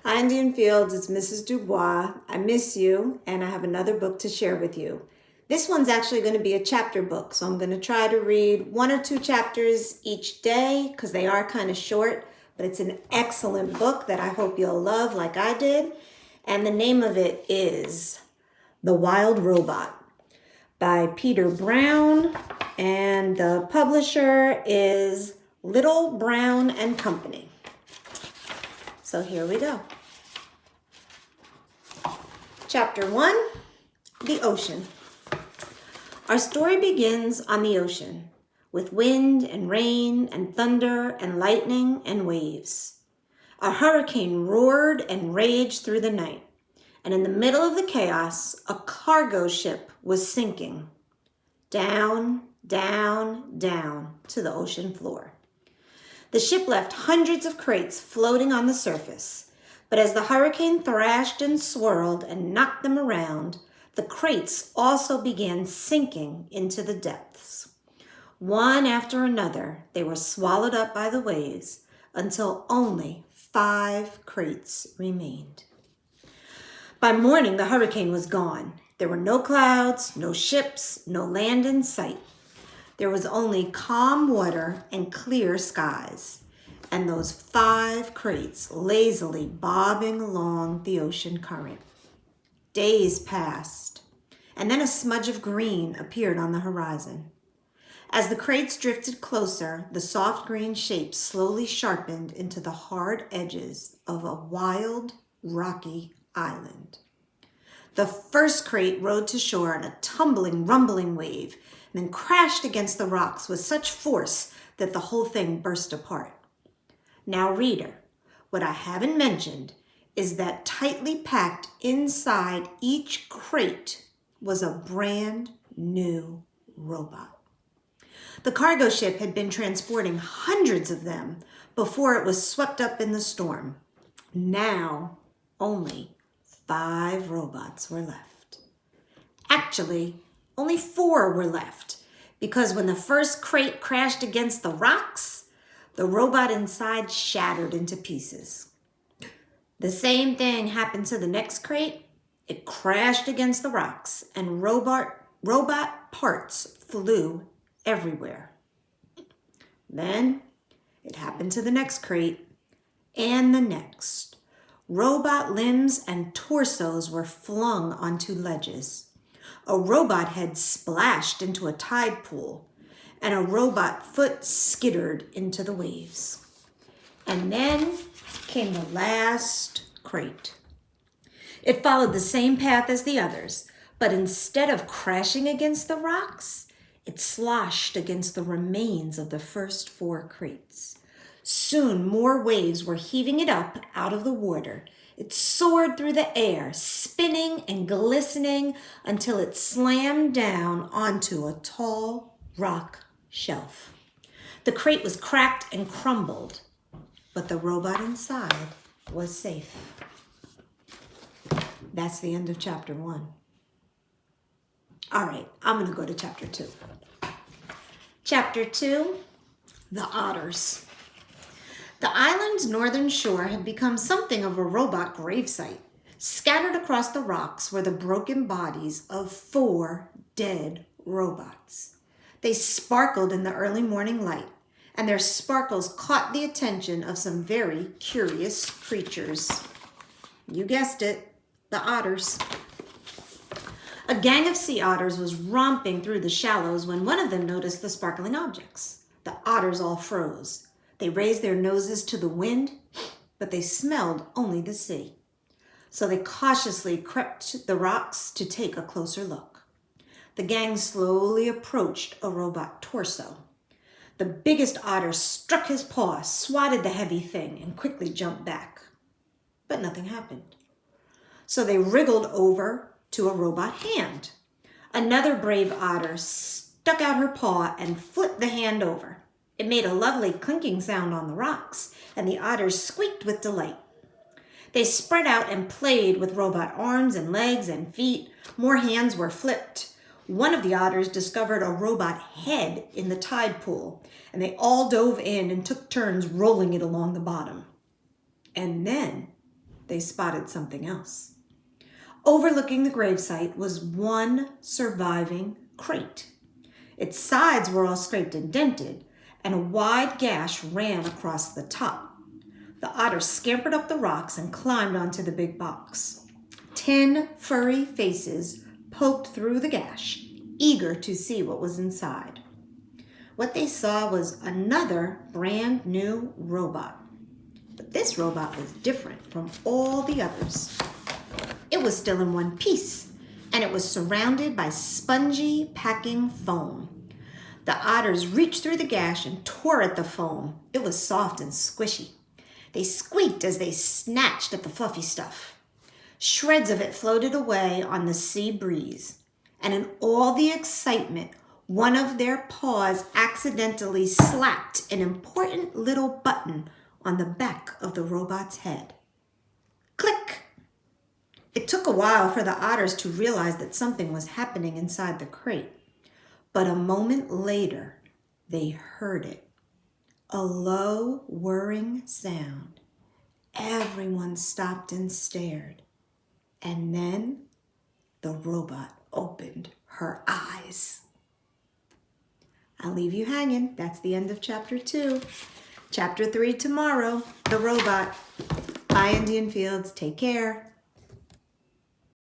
Hi, Indian Fields. It's Mrs. Dubois. I miss you, and I have another book to share with you. This one's actually going to be a chapter book, so I'm going to try to read 1 or 2 chapters each day because they are kind of short, but it's an excellent book that I hope you'll love like I did. And the name of it is The Wild Robot by Peter Brown, and the publisher is Little Brown and Company. So here we go. Chapter 1, The Ocean. Our story begins on the ocean, with wind and rain and thunder and lightning and waves. A hurricane roared and raged through the night, and in the middle of the chaos, a cargo ship was sinking. Down, down, down to the ocean floor. The ship left hundreds of crates floating on the surface, but as the hurricane thrashed and swirled and knocked them around, the crates also began sinking into the depths. One after another, they were swallowed up by the waves until only 5 crates remained. By morning, the hurricane was gone. There were no clouds, no ships, no land in sight. There was only calm water and clear skies, and those 5 crates lazily bobbing along the ocean current. Days passed, and then a smudge of green appeared on the horizon. As the crates drifted closer, the soft green shape slowly sharpened into the hard edges of a wild, rocky island. The first crate rode to shore in a tumbling, rumbling wave, and then crashed against the rocks with such force that the whole thing burst apart. Now, reader, what I haven't mentioned is that tightly packed inside each crate was a brand new robot. The cargo ship had been transporting hundreds of them before it was swept up in the storm. Now, only 5 robots were left. Actually, only 4 were left, because when the first crate crashed against the rocks, the robot inside shattered into pieces. The same thing happened to the next crate. It crashed against the rocks, and robot parts flew everywhere. Then it happened to the next crate, and the next. Robot limbs and torsos were flung onto ledges. A robot head splashed into a tide pool, and a robot foot skittered into the waves. And then came the last crate. It followed the same path as the others, but instead of crashing against the rocks, it sloshed against the remains of the first 4 crates. Soon more waves were heaving it up out of the water. It soared through the air, spinning and glistening until it slammed down onto a tall rock shelf. The crate was cracked and crumbled, but the robot inside was safe. That's the end of chapter 1. All right, I'm going to go to chapter 2. Chapter 2, The Otters. The island's northern shore had become something of a robot gravesite. Scattered across the rocks were the broken bodies of 4 dead robots. They sparkled in the early morning light, and their sparkles caught the attention of some very curious creatures. You guessed it, the otters. A gang of sea otters was romping through the shallows when one of them noticed the sparkling objects. The otters all froze. They raised their noses to the wind, but they smelled only the sea. So they cautiously crept to the rocks to take a closer look. The gang slowly approached a robot torso. The biggest otter struck his paw, swatted the heavy thing, and quickly jumped back. But nothing happened. So they wriggled over to a robot hand. Another brave otter stuck out her paw and flipped the hand over. It made a lovely clinking sound on the rocks, and the otters squeaked with delight. They spread out and played with robot arms and legs and feet. More hands were flipped. One of the otters discovered a robot head in the tide pool, and they all dove in and took turns rolling it along the bottom. And then they spotted something else. Overlooking the gravesite was one surviving crate. Its sides were all scraped and dented, and a wide gash ran across the top. The otter scampered up the rocks and climbed onto the big box. 10 furry faces poked through the gash, eager to see what was inside. What they saw was another brand new robot. But this robot was different from all the others. It was still in one piece, and it was surrounded by spongy, packing foam. The otters reached through the gash and tore at the foam. It was soft and squishy. They squeaked as they snatched at the fluffy stuff. Shreds of it floated away on the sea breeze, and in all the excitement, one of their paws accidentally slapped an important little button on the back of the robot's head. Click! It took a while for the otters to realize that something was happening inside the crate, but a moment later, they heard it. A low, whirring sound. Everyone stopped and stared, and then the robot opened her eyes. I'll leave you hanging. That's the end of chapter 2. Chapter 3 tomorrow, the robot. Bye, Indian Fields. Take care.